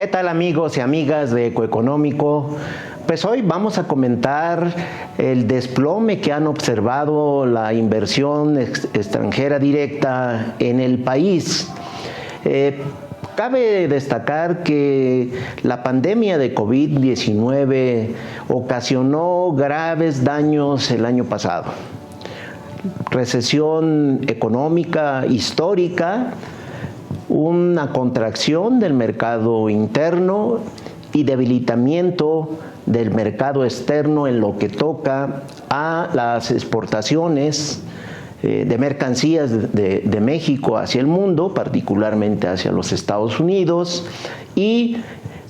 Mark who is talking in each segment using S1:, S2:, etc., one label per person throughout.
S1: ¿Qué tal, amigos y amigas de Ecoeconómico? Pues hoy vamos a comentar el desplome que han observado la inversión extranjera directa en el país. Cabe destacar que la pandemia de COVID-19 ocasionó graves daños el año pasado. Recesión económica histórica, una contracción del mercado interno y debilitamiento del mercado externo en lo que toca a las exportaciones de mercancías de México hacia el mundo, particularmente hacia los Estados Unidos, y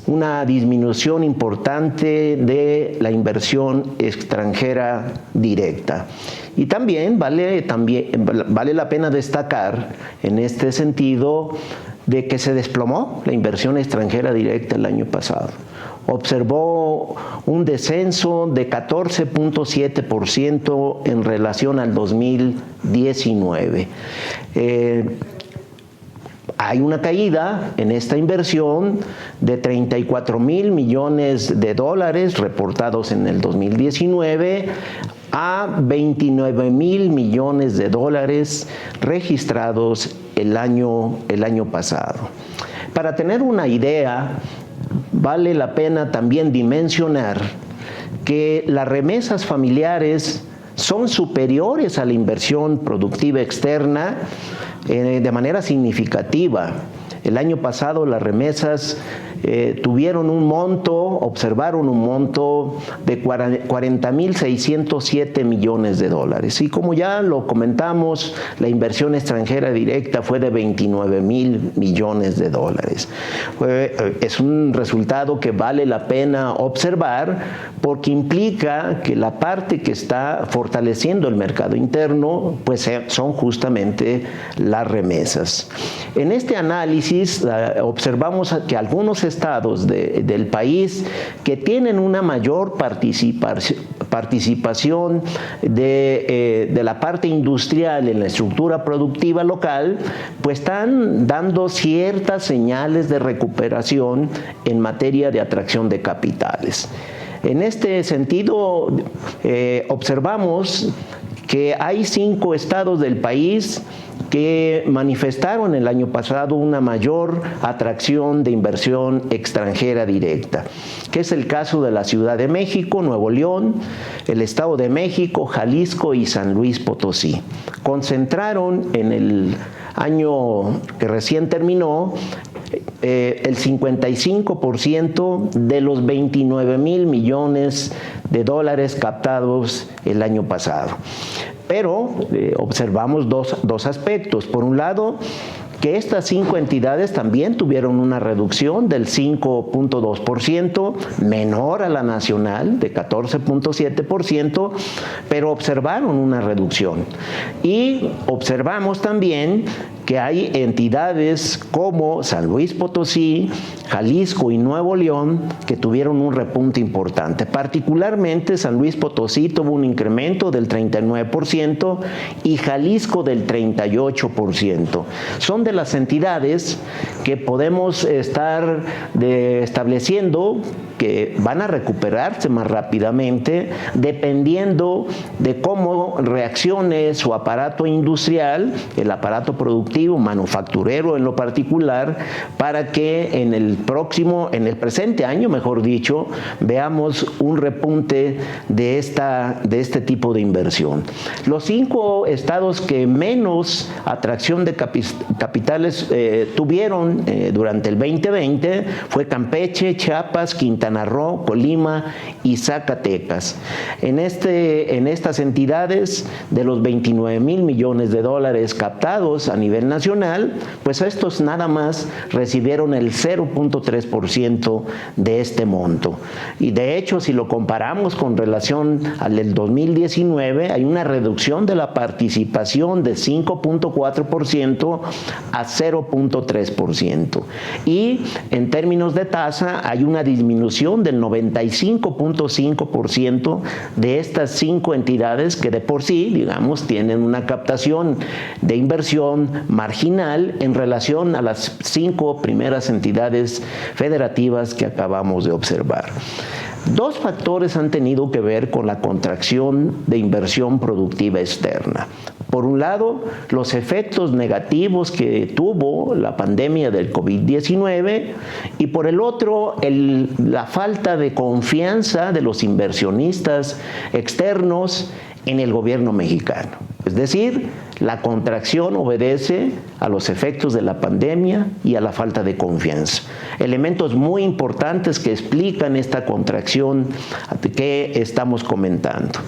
S1: una disminución importante de la inversión extranjera directa. Y también vale la pena destacar en este sentido de que se desplomó la inversión extranjera directa el año pasado. Observó un descenso de 14.7% en relación al 2019. Hay una caída en esta inversión de 34,000 millones de dólares reportados en el 2019 a 29,000 millones de dólares registrados el año pasado. Para tener una idea, vale la pena también dimensionar que las remesas familiares son superiores a la inversión productiva externa de manera significativa. El año pasado las remesas observaron un monto de 40,607 millones de dólares. Y como ya lo comentamos, la inversión extranjera directa fue de 29,000 millones de dólares. Es un resultado que vale la pena observar porque implica que la parte que está fortaleciendo el mercado interno pues son justamente las remesas. En este análisis observamos que algunos estados del país que tienen una mayor participación de la parte industrial en la estructura productiva local, pues están dando ciertas señales de recuperación en materia de atracción de capitales. En este sentido, observamos que hay 5 estados del país que manifestaron el año pasado una mayor atracción de inversión extranjera directa, que es el caso de la Ciudad de México, Nuevo León, el Estado de México, Jalisco y San Luis Potosí. Concentraron en el año que recién terminó el 55% de los 29,000 millones de dólares captados el año pasado. Pero observamos dos aspectos. Por un lado, que estas 5 entidades también tuvieron una reducción del 5.2%, menor a la nacional de 14.7%, pero observaron una reducción. Y observamos también que hay entidades como San Luis Potosí, Jalisco y Nuevo León que tuvieron un repunte importante. Particularmente San Luis Potosí tuvo un incremento del 39% y Jalisco del 38%. Son de las entidades que podemos estar estableciendo que van a recuperarse más rápidamente dependiendo de cómo reaccione su aparato industrial, el aparato productivo, manufacturero en lo particular, para que en el presente año, mejor dicho, veamos un repunte de este tipo de inversión. Los 5 estados que menos atracción de capitales tuvieron durante el 2020 fue Campeche, Chiapas, Quintana Roo, Colima y Zacatecas. En estas entidades, de los 29,000 millones de dólares captados a nivel nacional, pues estos nada más recibieron el 0.3% de este monto. Y de hecho, si lo comparamos con relación al del 2019, hay una reducción de la participación de 5.4% a 0.3%. Y en términos de tasa, hay una disminución del 95.5% de estas 5 entidades que de por sí, digamos, tienen una captación de inversión marginal en relación a las 5 primeras entidades federativas que acabamos de observar. Dos factores han tenido que ver con la contracción de inversión productiva externa. Por un lado, los efectos negativos que tuvo la pandemia del COVID-19 y por el otro, la falta de confianza de los inversionistas externos en el gobierno mexicano. Es decir, la contracción obedece a los efectos de la pandemia y a la falta de confianza. Elementos muy importantes que explican esta contracción que estamos comentando.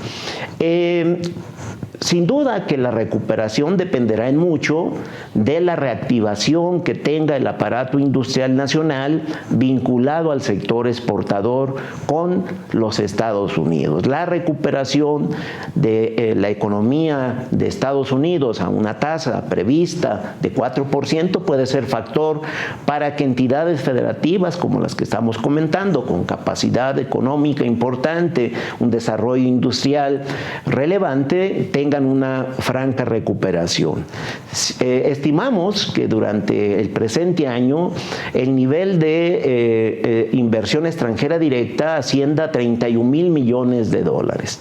S1: Sin duda que la recuperación dependerá en mucho de la reactivación que tenga el aparato industrial nacional vinculado al sector exportador con los Estados Unidos. La recuperación de la economía de Estados Unidos a una tasa prevista de 4% puede ser factor para que entidades federativas como las que estamos comentando, con capacidad económica importante, un desarrollo industrial relevante, tengan una franca recuperación. Estimamos que durante el presente año el nivel de inversión extranjera directa ascienda a 31,000 millones de dólares.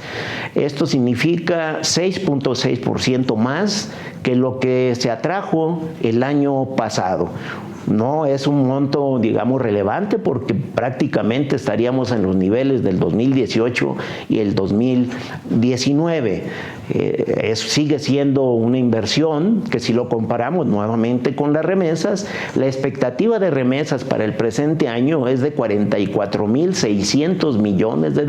S1: Esto significa 6.6% más que lo que se atrajo el año pasado. No es un monto, digamos, relevante porque prácticamente estaríamos en los niveles del 2018 y el 2019. Sigue siendo una inversión que si lo comparamos nuevamente con las remesas, la expectativa de remesas para el presente año es de 44,600 millones de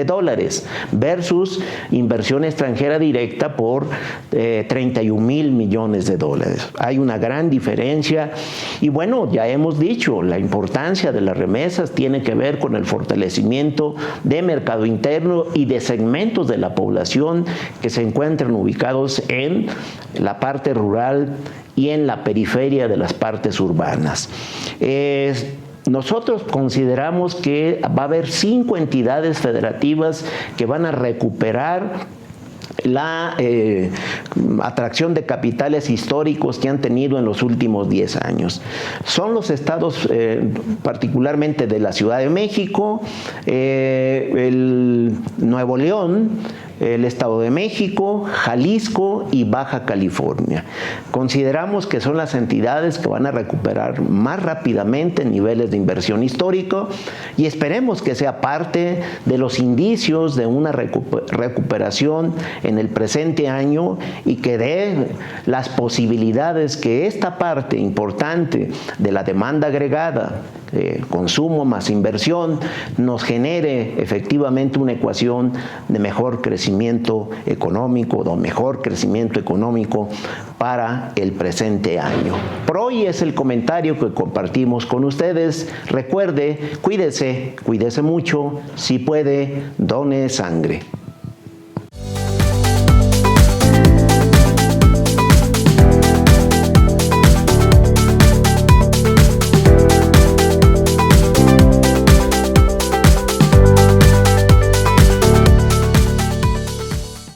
S1: dólares versus inversión extranjera directa por 31,000 millones de dólares. Hay una gran diferencia. Y bueno, ya hemos dicho, la importancia de las remesas tiene que ver con el fortalecimiento de mercado interno y de segmentos de la población que se encuentran ubicados en la parte rural y en la periferia de las partes urbanas. Nosotros consideramos que va a haber 5 entidades federativas que van a recuperar la atracción de capitales históricos que han tenido en los últimos 10 años. Son los estados, particularmente de la Ciudad de México, el Nuevo León, el Estado de México, Jalisco y Baja California. Consideramos que son las entidades que van a recuperar más rápidamente niveles de inversión histórico y esperemos que sea parte de los indicios de una recuperación en el presente año y que dé las posibilidades que esta parte importante de la demanda agregada, consumo más inversión, nos genere efectivamente una ecuación de mejor crecimiento económico, de mejor crecimiento económico para el presente año. Por hoy es el comentario que compartimos con ustedes. Recuerde, cuídese mucho, si puede, done sangre.